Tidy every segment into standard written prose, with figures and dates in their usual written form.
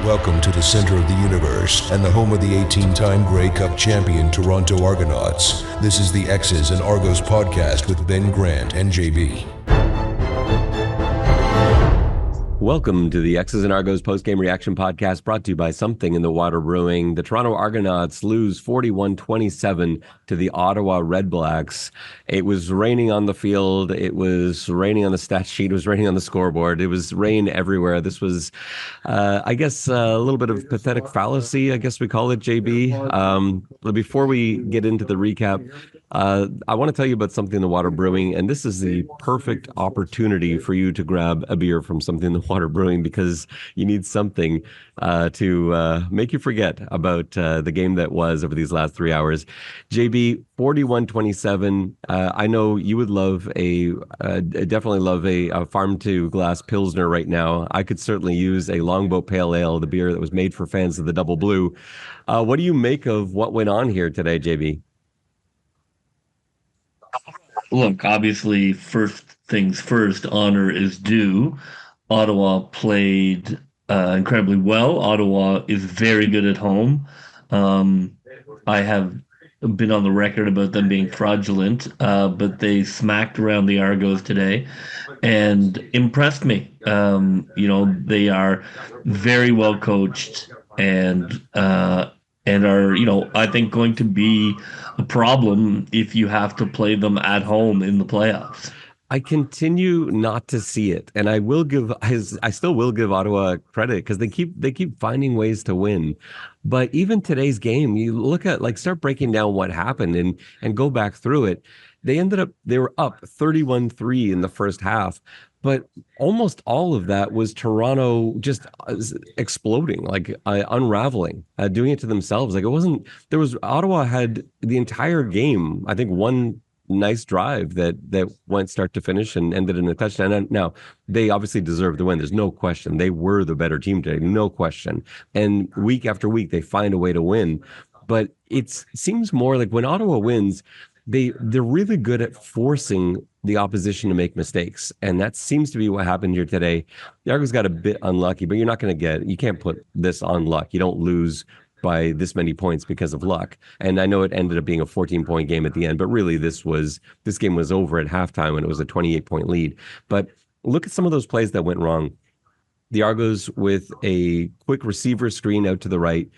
Welcome to the center of the universe and the home of the 18-time Grey Cup champion Toronto Argonauts. This is the X's and Argos podcast with Ben Grant and JB. Welcome to the X's and Argos postgame reaction podcast brought to you by Something in the Water Brewing. The Toronto Argonauts lose 41-27 to the Ottawa Redblacks. It was raining on the field. It was raining on the stat sheet. It was raining on the scoreboard. It was rain everywhere. This was, I guess, a little bit of pathetic fallacy, I guess we call it, JB. But before we get into the recap, I want to tell you about Something in the Water Brewing, and this is the perfect opportunity for you to grab a beer from Something in the Water Brewing because you need something to make you forget about the game that was over these last 3 hours. JB, 41-27. I know you would love definitely love a farm to glass Pilsner right now. I could certainly use a Longboat Pale Ale, the beer that was made for fans of the Double Blue. What do you make of what went on here today, JB? Look, obviously, first things first, honor is due. Ottawa played incredibly well. Ottawa is very good at home. I have been on the record about them being fraudulent, but they smacked around the Argos today and impressed me. They are very well coached and are, I think going to be a problem if you have to play them at home in the playoffs. I continue not to see it, and I still will give Ottawa credit because they keep finding ways to win. But even today's game, you look at start breaking down what happened and go back through it. They were up 31-3 in the first half, but almost all of that was Toronto just exploding, unraveling, doing it to themselves. Ottawa had the entire game, I think, one nice drive that went start to finish and ended in a touchdown. And now they obviously deserve the win. There's no question. They were the better team today, no question. And week after week, they find a way to win. But it seems more like when Ottawa wins, they're really good at forcing the opposition to make mistakes. And that seems to be what happened here today. The Argos got a bit unlucky, but you can't put this on luck. You don't lose by this many points because of luck. And I know it ended up being a 14-point game at the end, but really this game was over at halftime when it was a 28-point lead. But look at some of those plays that went wrong. The Argos with a quick receiver screen out to the right.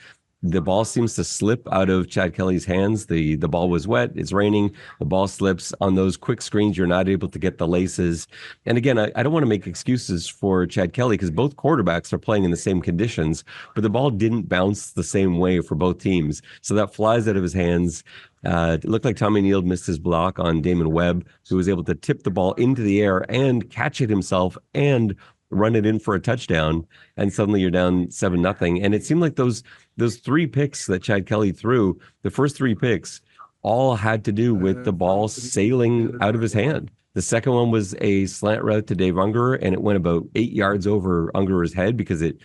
The ball seems to slip out of Chad Kelly's hands. The ball was wet. It's raining. The ball slips. On those quick screens, you're not able to get the laces. And again, I don't want to make excuses for Chad Kelly because both quarterbacks are playing in the same conditions, but the ball didn't bounce the same way for both teams. So that flies out of his hands. It looked like Tommy Neal missed his block on Damon Webb, who was able to tip the ball into the air and catch it himself and run it in for a touchdown, and suddenly you're down 7-0. And it seemed like those three picks that Chad Kelly threw, the first three picks, all had to do with the ball sailing out of his hand. The second one was a slant route to Dave Ungerer, and it went about 8 yards over Ungerer's head because it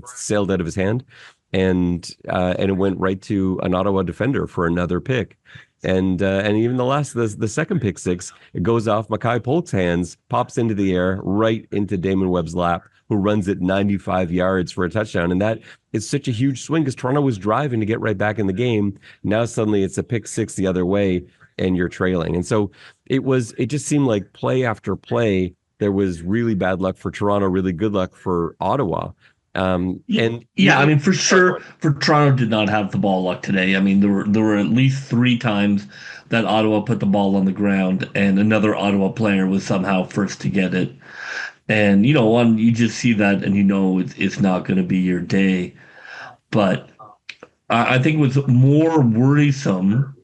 sailed out of his hand, and it went right to an Ottawa defender for another pick. And even the second pick six, it goes off Mackay Polk's hands, pops into the air, right into Damon Webb's lap, who runs it 95 yards for a touchdown. And that is such a huge swing because Toronto was driving to get right back in the game. Now suddenly it's a pick six the other way and you're trailing. And so it just seemed like play after play, there was really bad luck for Toronto, really good luck for Ottawa. For sure, for Toronto did not have the ball luck today. I mean, there were at least three times that Ottawa put the ball on the ground and another Ottawa player was somehow first to get it. And you just see that and it's not going to be your day. But I think what's more worrisome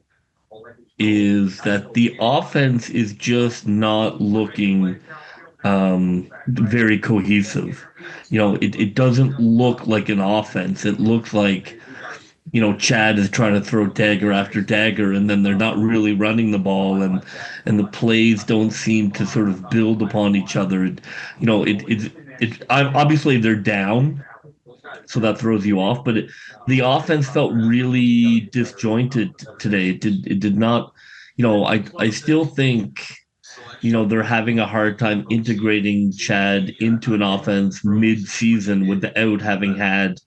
is that the offense is just not looking very cohesive. It doesn't look like an offense. It looks like, Chad is trying to throw dagger after dagger, and then they're not really running the ball, and the plays don't seem to sort of build upon each other. Obviously they're down, so that throws you off. But the offense felt really disjointed today. It did not. I still think. They're having a hard time integrating Chad into an offense mid-season without having had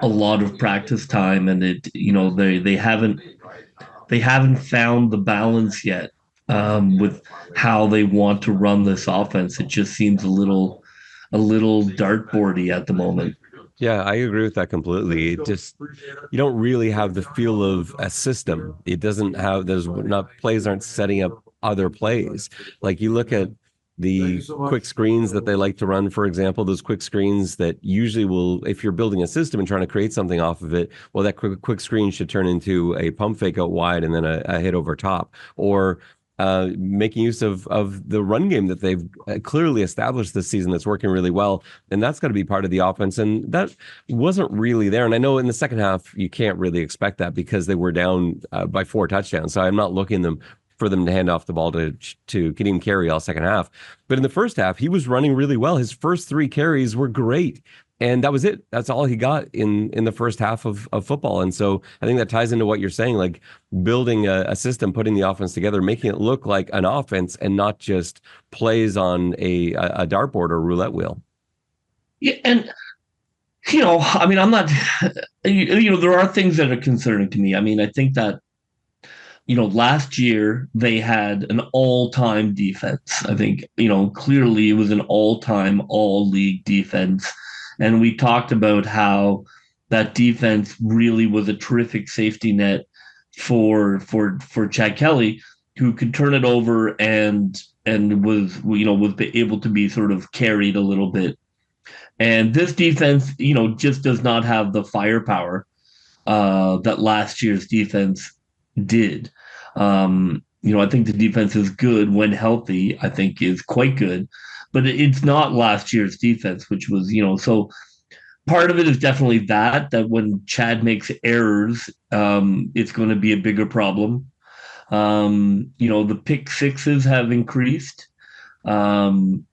a lot of practice time, and they haven't found the balance yet with how they want to run this offense. It just seems a little dartboardy at the moment. Yeah, I agree with that completely. It just you don't really have the feel of a system. It doesn't have those not plays aren't setting up other plays. Like you look at the quick screens that they like to run, for example, those quick screens that usually will, if you're building a system and trying to create something off of it, well, that quick screen should turn into a pump fake out wide and then a hit over top. Or making use of the run game that they've clearly established this season that's working really well. And that's got to be part of the offense. And that wasn't really there. And I know in the second half, you can't really expect that because they were down by 4 touchdowns. So I'm not looking for them to hand off the ball to Kadeem Carey all second half. But in the first half, he was running really well. His first 3 carries were great. And that was it. That's all he got in the first half of football. And so I think that ties into what you're saying, like building a system, putting the offense together, making it look like an offense and not just plays on a dartboard or roulette wheel. Yeah, and I mean, I'm not. There are things that are concerning to me. I mean, I think that last year they had an all-time defense. I think clearly it was an all-time, all-league defense. And we talked about how that defense really was a terrific safety net for Chad Kelly, who could turn it over and was able to be sort of carried a little bit. And this defense, just does not have the firepower that last year's defense did. I think the defense is good when healthy. I think is quite good, but it's not last year's defense, which was, so part of it is definitely that when Chad makes errors, it's going to be a bigger problem. The pick sixes have increased. And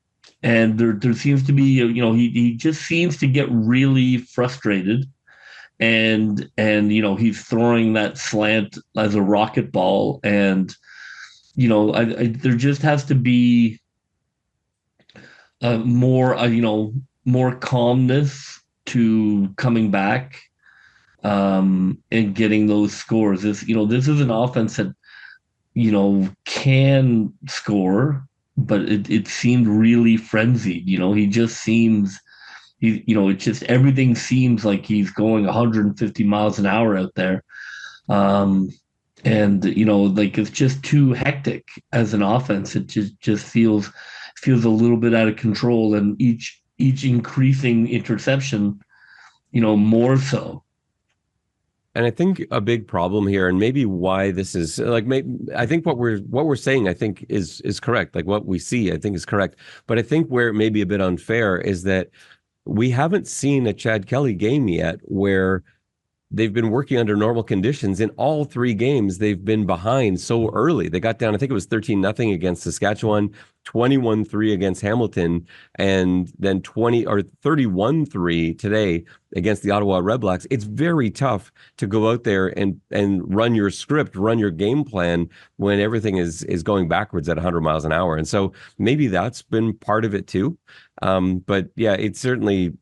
there seems to be, he just seems to get really frustrated, and he's throwing that slant as a rocket ball, and there just has to be more calmness to coming back and getting those scores. This is an offense that can score, but it seemed really frenzied. He just seems it's just everything seems like he's going 150 miles an hour out there. And like it's just too hectic as an offense. It just feels a little bit out of control, and each increasing interception, more so. And I think a big problem here, and maybe why this is like, I think what we're saying, I think is correct. Like what we see, I think is correct. But I think where it may be a bit unfair is that we haven't seen a Chad Kelly game yet where they've been working under normal conditions. In all 3 games, they've been behind so early. They got down, I think it was 13-0 against Saskatchewan, 21-3 against Hamilton, and then 31-3 today against the Ottawa Redblacks. It's very tough to go out there and run your script, run your game plan when everything is going backwards at 100 miles an hour. And so maybe that's been part of it too. But yeah, it's certainly,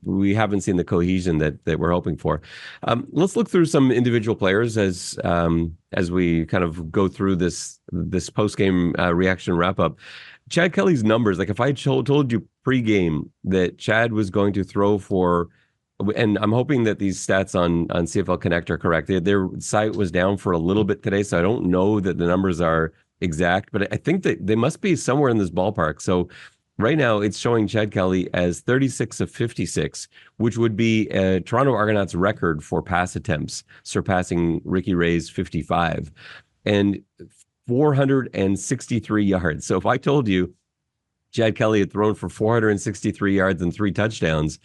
we haven't seen the cohesion that we're hoping for. Let's look through some individual players as we kind of go through this post-game reaction wrap-up. Chad Kelly's numbers, like if I told you pre-game that Chad was going to throw for, and I'm hoping that these stats on CFL Connect are correct. Their site was down for a little bit today, so I don't know that the numbers are exact, but I think that they must be somewhere in this ballpark. So right now, it's showing Chad Kelly as 36 of 56, which would be a Toronto Argonauts record for pass attempts, surpassing Ricky Ray's 55, and 463 yards. So if I told you Chad Kelly had thrown for 463 yards and 3 touchdowns,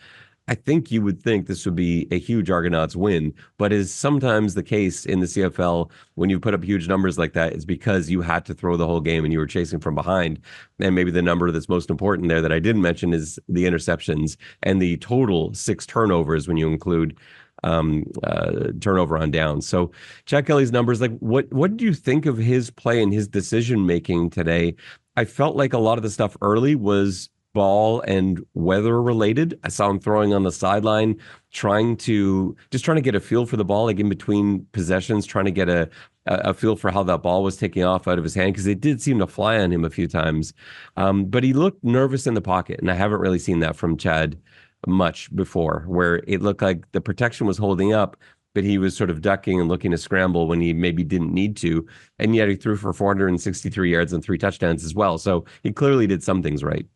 I think you would think this would be a huge Argonauts win, but is sometimes the case in the CFL when you put up huge numbers like that, it's because you had to throw the whole game and you were chasing from behind. And maybe the number that's most important there that I didn't mention is the interceptions and the total 6 turnovers when you include turnover on downs. So Chad Kelly's numbers, like what did you think of his play and his decision making today? I felt like a lot of the stuff early was ball and weather related. I saw him throwing on the sideline, trying to get a feel for the ball, like in between possessions, trying to get a feel for how that ball was taking off out of his hand, because it did seem to fly on him a few times. But he looked nervous in the pocket, and I haven't really seen that from Chad much before, where it looked like the protection was holding up, but he was sort of ducking and looking to scramble when he maybe didn't need to. And yet he threw for 463 yards and 3 touchdowns as well. So he clearly did some things right.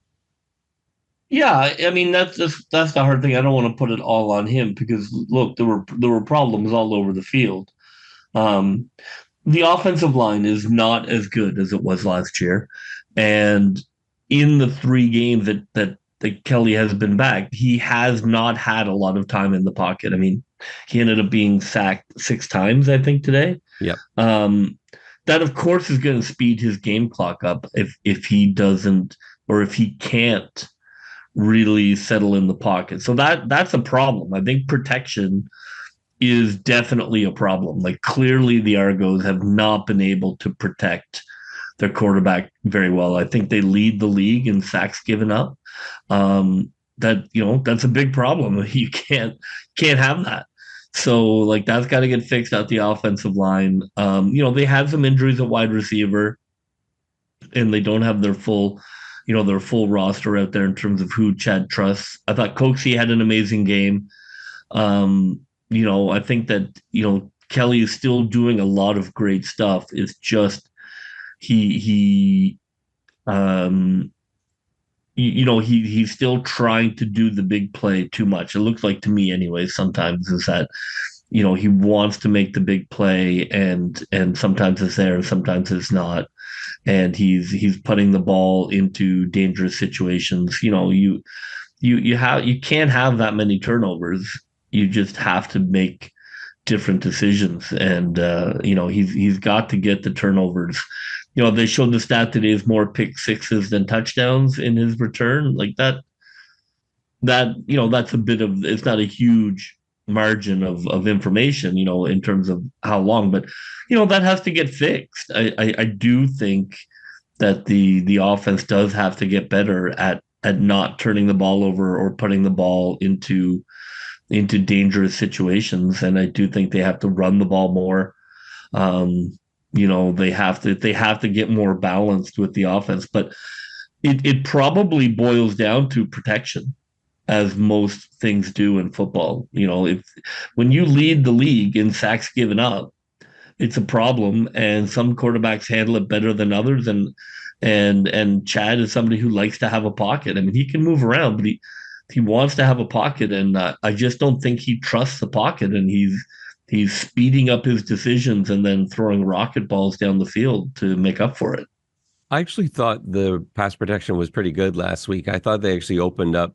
Yeah, I mean that's the hard thing. I don't want to put it all on him because look, there were problems all over the field. Um, the offensive line is not as good as it was last year, and in the 3 games that Kelly has been back, he has not had a lot of time in the pocket. I mean, he ended up being sacked 6 times, I think, today. Yep. That of course is going to speed his game clock up if he doesn't, or if he can't really settle in the pocket. So that's a problem. I think protection is definitely a problem. Like clearly the Argos have not been able to protect their quarterback very well. I think they lead the league in sacks given up. That's a big problem. You can't have that. So like that's got to get fixed out the offensive line. They had some injuries at wide receiver, and they don't have their full roster out there in terms of who Chad trusts. I thought Coxie had an amazing game. I think that, Kelly is still doing a lot of great stuff. It's just he's still trying to do the big play too much. It looks like to me anyway, sometimes is that, he wants to make the big play and sometimes it's there and sometimes it's not. And he's putting the ball into dangerous situations. You can't have that many turnovers. You just have to make different decisions, and he's got to get the turnovers. They showed the stat that he has more pick sixes than touchdowns in his return. Like that that's a bit of, it's not a huge margin of information, in terms of how long, but that has to get fixed. I do think that the offense does have to get better at not turning the ball over or putting the ball into dangerous situations. And I do think they have to run the ball more. They have to get more balanced with the offense, but it probably boils down to protection, as most things do in football. When you lead the league in sacks given up, it's a problem, and some quarterbacks handle it better than others. And Chad is somebody who likes to have a pocket. I mean, he can move around, but he wants to have a pocket, and I just don't think he trusts the pocket, and he's speeding up his decisions and then throwing rocket balls down the field to make up for it. I actually thought the pass protection was pretty good last week. I thought they actually opened up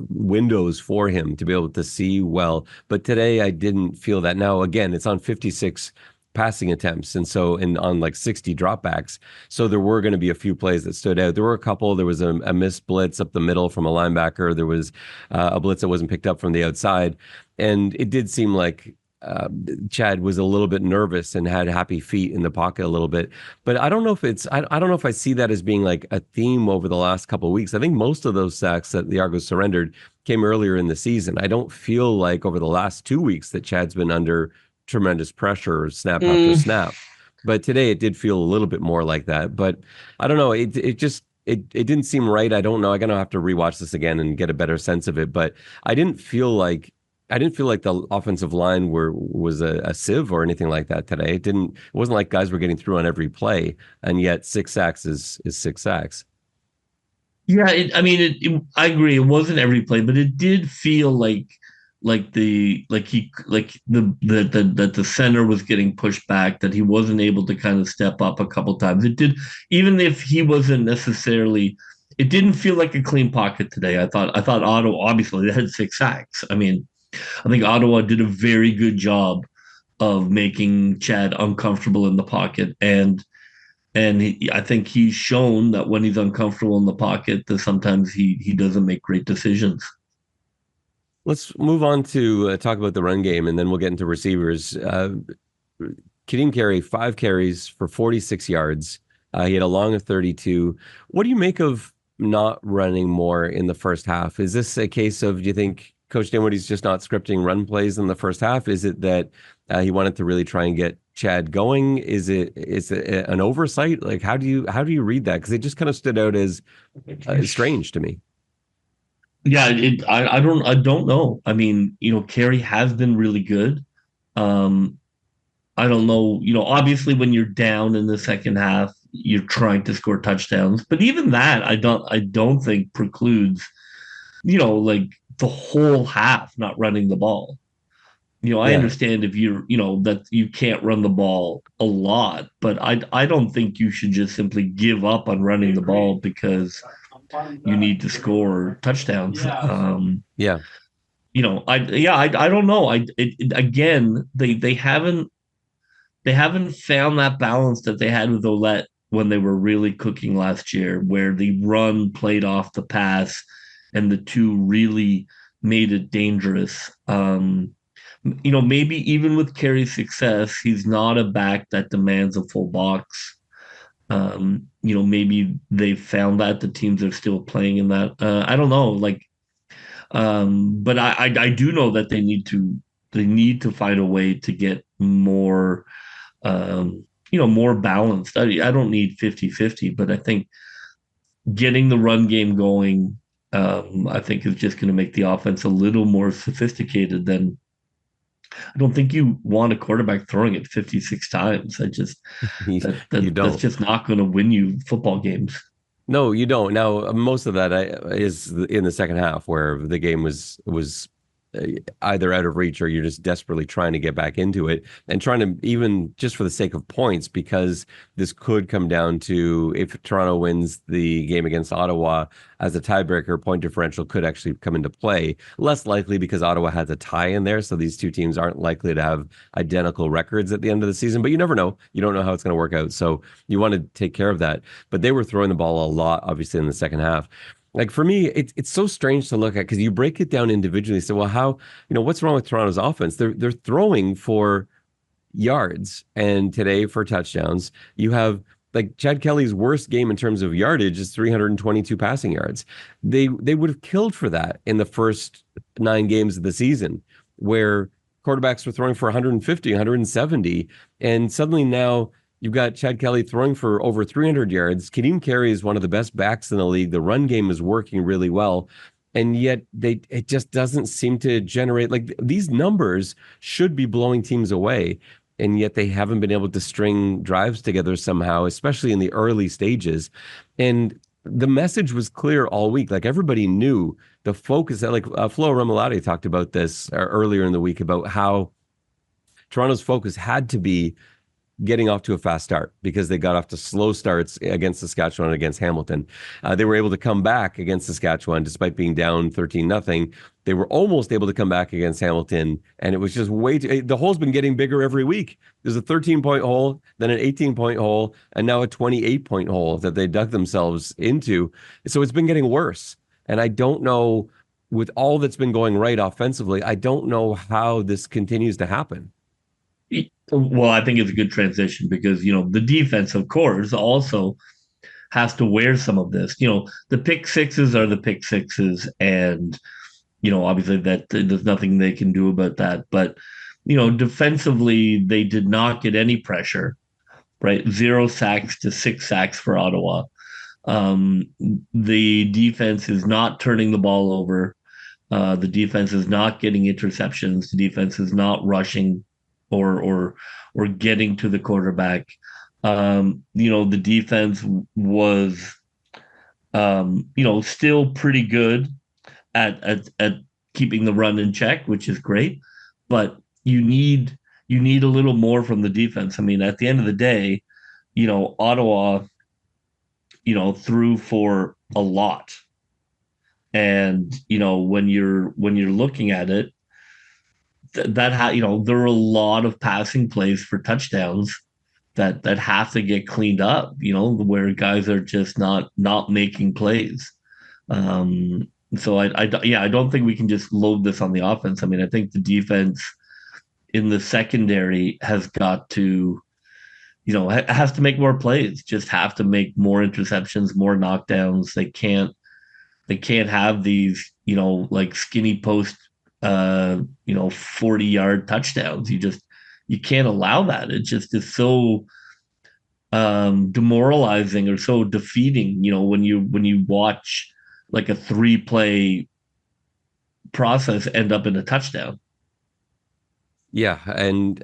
windows for him to be able to see well. But today I didn't feel that. Now, again, it's on 56 passing attempts, and so on like 60 dropbacks. So there were going to be a few plays that stood out. There were a couple. There was a missed blitz up the middle from a linebacker. There was a blitz that wasn't picked up from the outside. And it did seem like Chad was a little bit nervous and had happy feet in the pocket a little bit. But I don't know if I don't know if I see that as being like a theme over the last couple of weeks. I think most of those sacks that the Argos surrendered came earlier in the season. I don't feel like over the last 2 weeks that Chad's been under tremendous pressure snap after snap. But today it did feel a little bit more like that. But I don't know. It didn't seem right. I don't know. I'm gonna have to rewatch this again and get a better sense of it. But I didn't feel like the offensive line was a sieve or anything like that today. It wasn't like guys were getting through on every play, and yet 6 sacks is 6 sacks. Yeah, I agree. It wasn't every play, but it did feel like the center was getting pushed back, that he wasn't able to kind of step up a couple times. It did, even if he wasn't necessarily. It didn't feel like a clean pocket today. I thought Ottawa, obviously they had 6 sacks. I mean, I think Ottawa did a very good job of making Chad uncomfortable in the pocket, and I think he's shown that when he's uncomfortable in the pocket, that sometimes he doesn't make great decisions. Let's move on to talk about the run game, and then we'll get into receivers. Kadeem Carey, 5 carries for 46 yards. He had a long of 32. What do you make of not running more in the first half? Is this a case of, do you think Coach Dinwiddie's just not scripting run plays in the first half? Is it that he wanted to really try and get Chad going? Is it an oversight? Like, how do you read that? Because it just kind of stood out as strange to me. Yeah, I don't know. I mean, Carey has been really good. Um, I don't know. Obviously, when you're down in the second half, you're trying to score touchdowns. But even that, I don't think precludes, like the whole half not running the ball. I Yeah, understand if that you can't run the ball a lot, but I don't think you should just simply give up on running the ball because you need to score touchdowns. yeah. I don't know. Again, they haven't found that balance that they had with Olette when they were really cooking last year, where the run played off the pass and the two really made it dangerous. Maybe even with Carey's success, he's not a back that demands a full box. Maybe they found that the teams are still playing in that. I don't know. But I do know that they need to find a way to get more more balanced. I don't need 50-50, but I think getting the run game going, I think is just going to make the offense a little more sophisticated than I don't think you want a quarterback throwing it 56 times. You That's don't. just not going to win you football games. No, you don't. Now, most of that is in the second half, where the game was either out of reach or you're just desperately trying to get back into it and trying to, even just for the sake of points, because this could come down to, if Toronto wins the game against Ottawa as a tiebreaker, point differential could actually come into play. Less likely because Ottawa has a tie in there, so these two teams aren't likely to have identical records at the end of the season, but you never know. You don't know how it's going to work out, so you want to take care of that. But they were throwing the ball a lot, obviously, in the second half. Like, for me, it's so strange to look at, because you break it down individually. So, well, how, what's wrong with Toronto's offense? They're throwing for yards and today for touchdowns. You have, like, Chad Kelly's worst game in terms of yardage is 322 passing yards. They would have killed for that in the first 9 games of the season, where quarterbacks were throwing for 150, 170, and suddenly now you've got Chad Kelly throwing for over 300 yards. Kadeem Carey is one of the best backs in the league. The run game is working really well. And yet it just doesn't seem to generate, like, these numbers should be blowing teams away. And yet they haven't been able to string drives together somehow, especially in the early stages. And the message was clear all week. Like, everybody knew the focus, like Flo Romolati talked about this earlier in the week, about how Toronto's focus had to be getting off to a fast start, because they got off to slow starts against Saskatchewan and against Hamilton. They were able to come back against Saskatchewan despite being down 13-0. They were almost able to come back against Hamilton, and it was just the hole's been getting bigger every week. There's a 13-point hole, then an 18-point hole, and now a 28-point hole that they dug themselves into. So it's been getting worse. And I don't know, with all that's been going right offensively, I don't know how this continues to happen. Well, I think it's a good transition because, the defense, of course, also has to wear some of this. The pick sixes are the pick sixes, and, obviously that there's nothing they can do about that. But, defensively, they did not get any pressure, right? 0 sacks to 6 sacks for Ottawa. The defense is not turning the ball over. The defense is not getting interceptions. The defense is not rushing or getting to the quarterback. The defense was still pretty good at keeping the run in check, which is great. But you need a little more from the defense. I mean, at the end of the day, Ottawa, threw for a lot. And when you're looking at it, there are a lot of passing plays for touchdowns that have to get cleaned up, where guys are just not making plays. So I don't think we can just load this on the offense. I mean, I think the defense in the secondary has got to has to make more plays, just have to make more interceptions, more knockdowns. They can't have these, like skinny post, 40-yard touchdowns. You can't allow that. It just is so demoralizing or so defeating, when you watch like a 3-play process end up in a touchdown. Yeah, and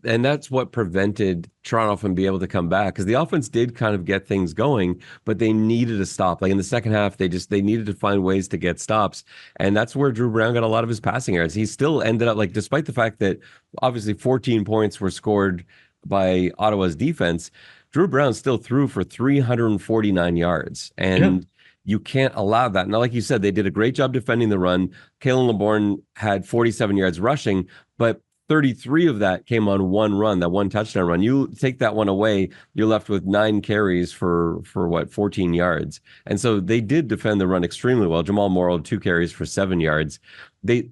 that's what prevented Toronto from being able to come back, because the offense did kind of get things going, but they needed a stop. Like in the second half, they needed to find ways to get stops, and that's where Drew Brown got a lot of his passing yards. He still ended up, like, despite the fact that obviously 14 points were scored by Ottawa's defense, Drew Brown still threw for 349 yards, and you can't allow that. Now, like you said, they did a great job defending the run. Kalen LeBourne had 47 yards rushing, but 33 of that came on one run, that one touchdown run. You take that one away, you're left with 9 carries for what, 14 yards. And so they did defend the run extremely well. Jamal Morrow, 2 carries for 7 yards. They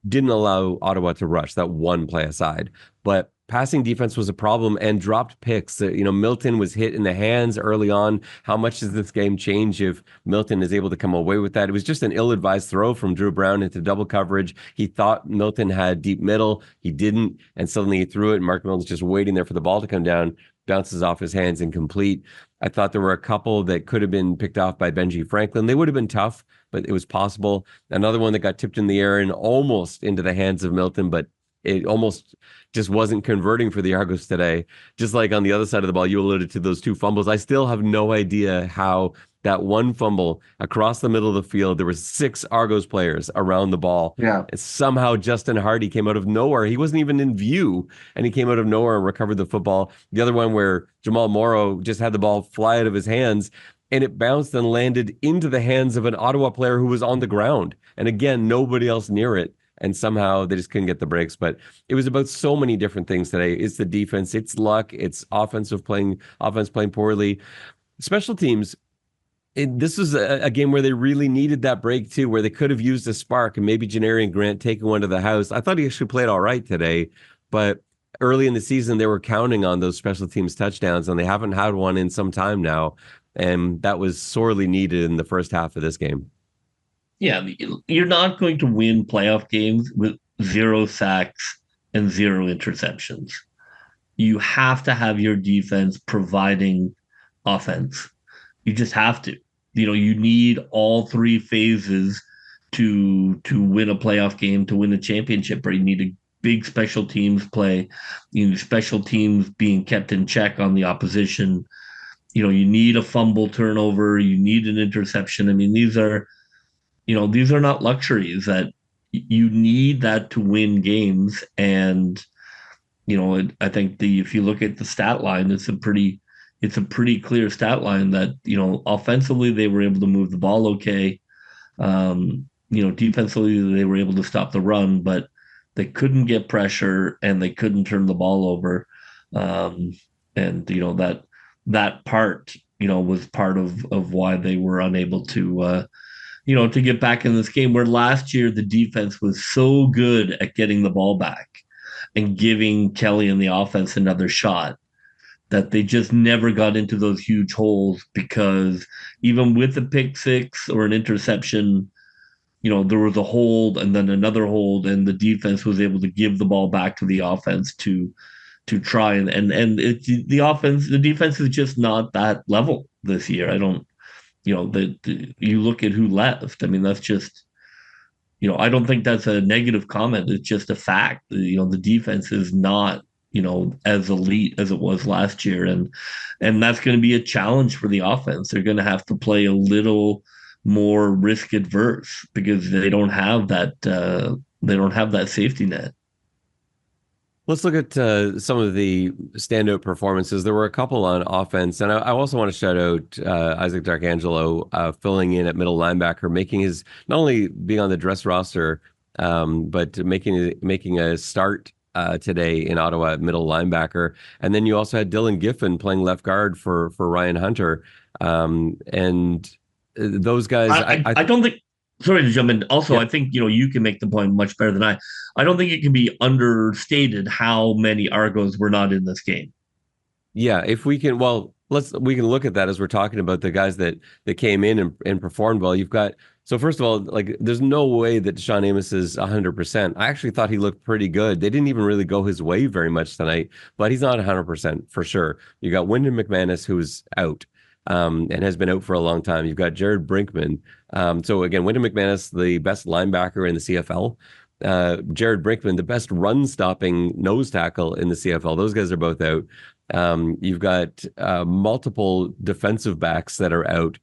didn't allow Ottawa to rush, that one play aside. But passing defense was a problem and dropped picks. Milton was hit in the hands early on. How much does this game change if Milton is able to come away with that? It was just an ill-advised throw from Drew Brown into double coverage. He thought Milton had deep middle. He didn't, and suddenly he threw it, and Mark Milton's just waiting there for the ball to come down, bounces off his hands, incomplete. I thought there were a couple that could have been picked off by Benji Franklin. They would have been tough, but it was possible. Another one that got tipped in the air and almost into the hands of Milton, but it almost just wasn't converting for the Argos today. Just like on the other side of the ball, you alluded to those 2 fumbles. I still have no idea how that one fumble across the middle of the field, there were 6 Argos players around the ball. Yeah. And somehow Justin Hardy came out of nowhere. He wasn't even in view, and he came out of nowhere and recovered the football. The other one where Jamal Morrow just had the ball fly out of his hands, and it bounced and landed into the hands of an Ottawa player who was on the ground. And again, nobody else near it. And somehow they just couldn't get the breaks. But it was about so many different things today. It's the defense, it's luck, it's offense playing poorly. Special teams, this was a game where they really needed that break too, where they could have used a spark, and maybe Janarian Grant taking one to the house. I thought he actually played all right today, but early in the season, they were counting on those special teams touchdowns, and they haven't had one in some time now. And that was sorely needed in the first half of this game. Yeah, you're not going to win playoff games with 0 sacks and 0 interceptions. You have to have your defense providing offense. You just have to. You need all 3 phases to win a playoff game, to win a championship. Or you need a big special teams play. Special teams being kept in check on the opposition. You need a fumble turnover. You need an interception. I mean, these are not luxuries that you need that to win games. And, I think if you look at the stat line, it's a pretty clear stat line that, offensively, they were able to move the ball okay. Defensively, they were able to stop the run, but they couldn't get pressure and they couldn't turn the ball over. That part, was part of why they were unable to, to get back in this game, where last year the defense was so good at getting the ball back and giving Kelly and the offense another shot, that they just never got into those huge holes, because even with a pick six or an interception, there was a hold and then another hold, and the defense was able to give the ball back to the offense to try and the defense is just not that level this year. I don't, you look at who left. I mean, that's just, I don't think that's a negative comment. It's just a fact. The defense is not, as elite as it was last year. And that's going to be a challenge for the offense. They're going to have to play a little more risk adverse, because they don't have that safety net. Let's look at some of the standout performances. There were a couple on offense, and I also want to shout out Isaac Darkangelo filling in at middle linebacker, making his, not only being on the dress roster, but making a start today in Ottawa at middle linebacker. And then you also had Dylan Giffen playing left guard for Ryan Hunter, and those guys. I don't think. Sorry to jump in. Also, yeah. I think, you can make the point much better than I. I don't think it can be understated how many Argos were not in this game. Yeah, if we can, well, we can look at that as we're talking about the guys that came in and performed well. You've got so first of all, like there's no way that Deshaun Amos is 100%. I actually thought he looked pretty good. They didn't even really go his way very much tonight, but he's not 100% for sure. You got Wyndon McManus who's out. And has been out for a long time. You've got Jared Brinkman. So again, Wyndon McManus, the best linebacker in the CFL. Jared Brinkman, the best run-stopping nose tackle in the CFL. Those guys are both out. You've got multiple defensive backs that are out.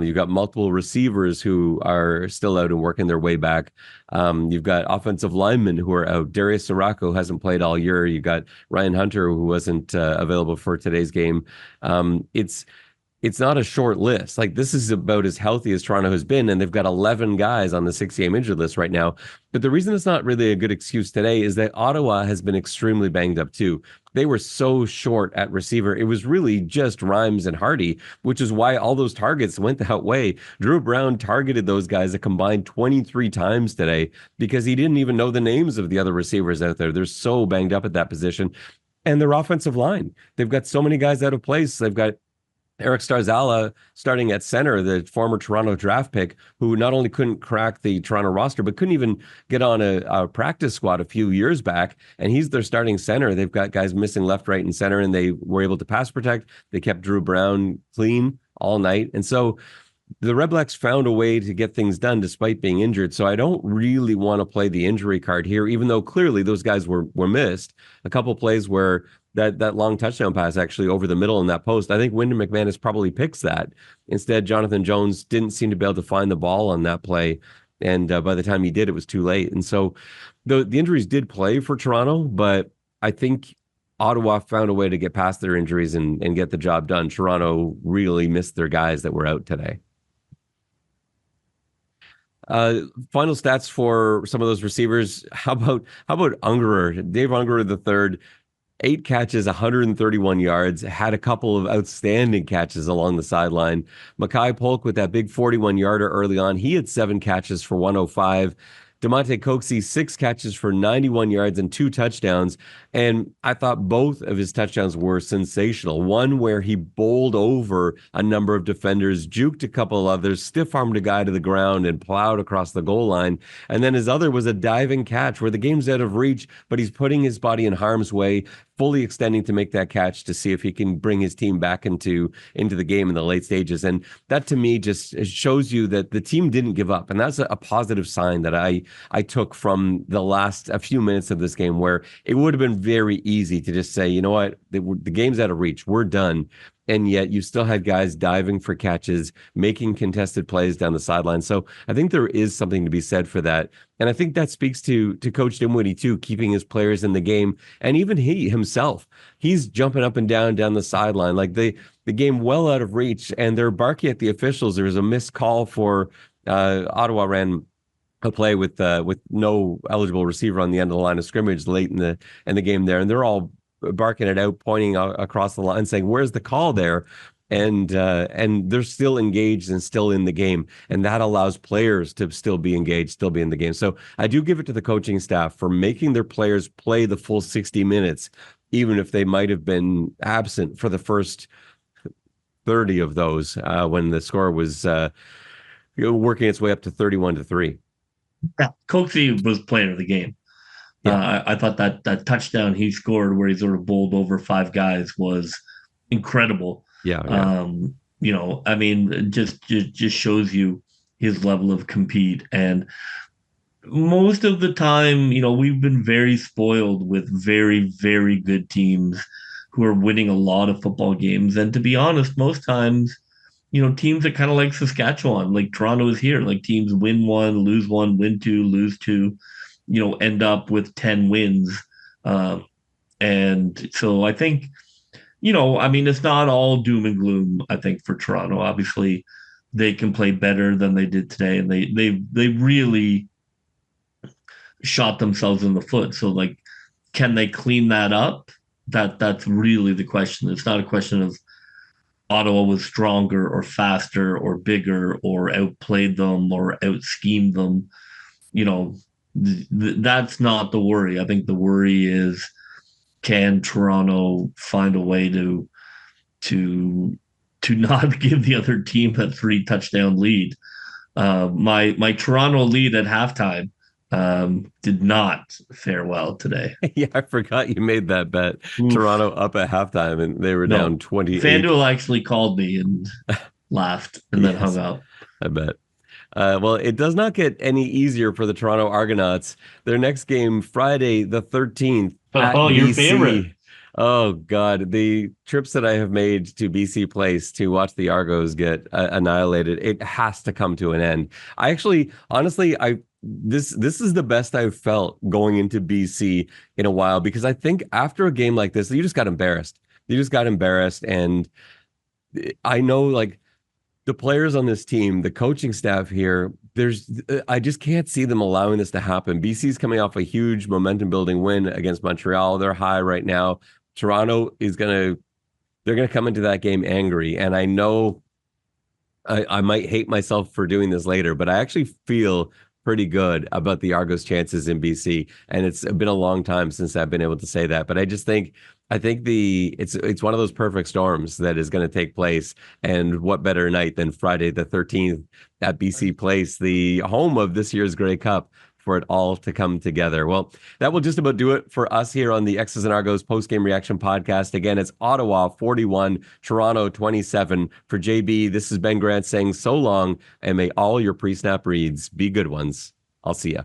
You've got multiple receivers who are still out and working their way back. You've got offensive linemen who are out. Darius Sirocco hasn't played all year. You got Ryan Hunter who wasn't available for today's game. It's not a short list. Like this is about as healthy as Toronto has been, and they've got 11 guys on the 6-game injured list right now. But the reason it's not really a good excuse today is that Ottawa has been extremely banged up too. They were so short at receiver. It was really just Rhymes and Hardy, which is why all those targets went that way. Drew Brown targeted those guys a combined 23 times today because he didn't even know the names of the other receivers out there. They're so banged up at that position. And their offensive line, they've got so many guys out of place. They've got Eric Starzala starting at center, the former Toronto draft pick, who not only couldn't crack the Toronto roster, but couldn't even get on a practice squad a few years back. And he's their starting center. They've got guys missing left, right, and center, and they were able to pass protect. They kept Drew Brown clean all night. And so the Redblacks found a way to get things done despite being injured. So I don't really want to play the injury card here, even though clearly those guys were missed. A couple plays where that long touchdown pass actually over the middle in that post, I think Wyndon McManus probably picks that. Instead, Jonathan Jones didn't seem to be able to find the ball on that play. And by the time he did, it was too late. And so the injuries did play for Toronto, but I think Ottawa found a way to get past their injuries and get the job done. Toronto really missed their guys that were out today. Final stats for some of those receivers. How about Ungerer, Dave Ungerer III, 8 catches, 131 yards, had a couple of outstanding catches along the sideline. Makai Polk with that big 41-yarder early on. He had 7 catches for 105. DeMonte Coxie, 6 catches for 91 yards and 2 touchdowns. And I thought both of his touchdowns were sensational. One where he bowled over a number of defenders, juked a couple of others, stiff-armed a guy to the ground and plowed across the goal line. And then his other was a diving catch where the game's out of reach, but he's putting his body in harm's way, fully extending to make that catch to see if he can bring his team back into the game in the late stages. And that to me just shows you that the team didn't give up. And that's a positive sign that I took from the last a few minutes of this game, where it would have been very easy to just say, you know what, the game's out of reach, we're done. And yet you still had guys diving for catches, making contested plays down the sideline. So I think there is something to be said for that. And I think that speaks to Coach Dinwiddie too, keeping his players in the game. And even he himself, he's jumping up and down the sideline, like the game well out of reach. And they're barking at the officials. There was a missed call for Ottawa ran a play with no eligible receiver on the end of the line of scrimmage late in the game there. And they're all barking it out, pointing across the line, saying, "Where's the call there?" And they're still engaged and still in the game, and that allows players to still be engaged, still be in the game. So I do give it to the coaching staff for making their players play the full 60 minutes, even if they might have been absent for the first 30 of those when the score was working its way up to 31-3. Yeah, Coxie was player of the game. Yeah. I thought that touchdown he scored where he sort of bowled over 5 guys was incredible. Yeah. I mean, just shows you his level of compete. And most of the time, we've been very spoiled with very, very good teams who are winning a lot of football games. And to be honest, most times, teams that kind of like Saskatchewan, like Toronto is here, like teams win 1, lose 1, win 2, lose 2. End up with 10 wins. And so I think, it's not all doom and gloom, I think, for Toronto. Obviously, they can play better than they did today, and they really shot themselves in the foot. So, like, can they clean that up? That's really the question. It's not a question of Ottawa was stronger or faster or bigger or outplayed them or out-schemed them. That's not the worry. I think the worry is can Toronto find a way to not give the other team a 3-touchdown lead? My Toronto lead at halftime did not fare well today. Yeah, I forgot you made that bet. Oof. Toronto up at halftime, and they were down 28. FanDuel actually called me and laughed and then hung up. I bet. Well, it does not get any easier for the Toronto Argonauts. Their next game, Friday the 13th. Oh, your favorite. Oh, God. The trips that I have made to BC Place to watch the Argos get annihilated, it has to come to an end. I actually, honestly, this is the best I've felt going into BC in a while, because I think after a game like this, you just got embarrassed. And I know, like, the players on this team, the coaching staff here, I just can't see them allowing this to happen. BC's coming off a huge momentum building win against Montreal. They're high right now. Toronto they're going to come into that game angry. And I know I might hate myself for doing this later, but I actually feel pretty good about the Argos' chances in BC. And it's been a long time since I've been able to say that. But I think it's one of those perfect storms that is going to take place. And what better night than Friday the 13th at BC Place, the home of this year's Grey Cup, for it all to come together. Well, that will just about do it for us here on the X's and Argos post-game reaction podcast. Again, it's Ottawa 41, Toronto 27. For JB, this is Ben Grant saying so long, and may all your pre-snap reads be good ones. I'll see ya.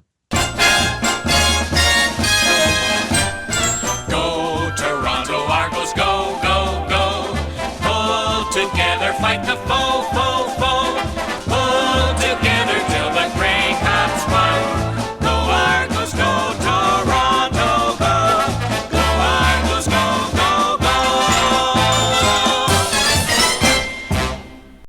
Go, Toronto Argos, go, go, go. Pull together, fight the foe.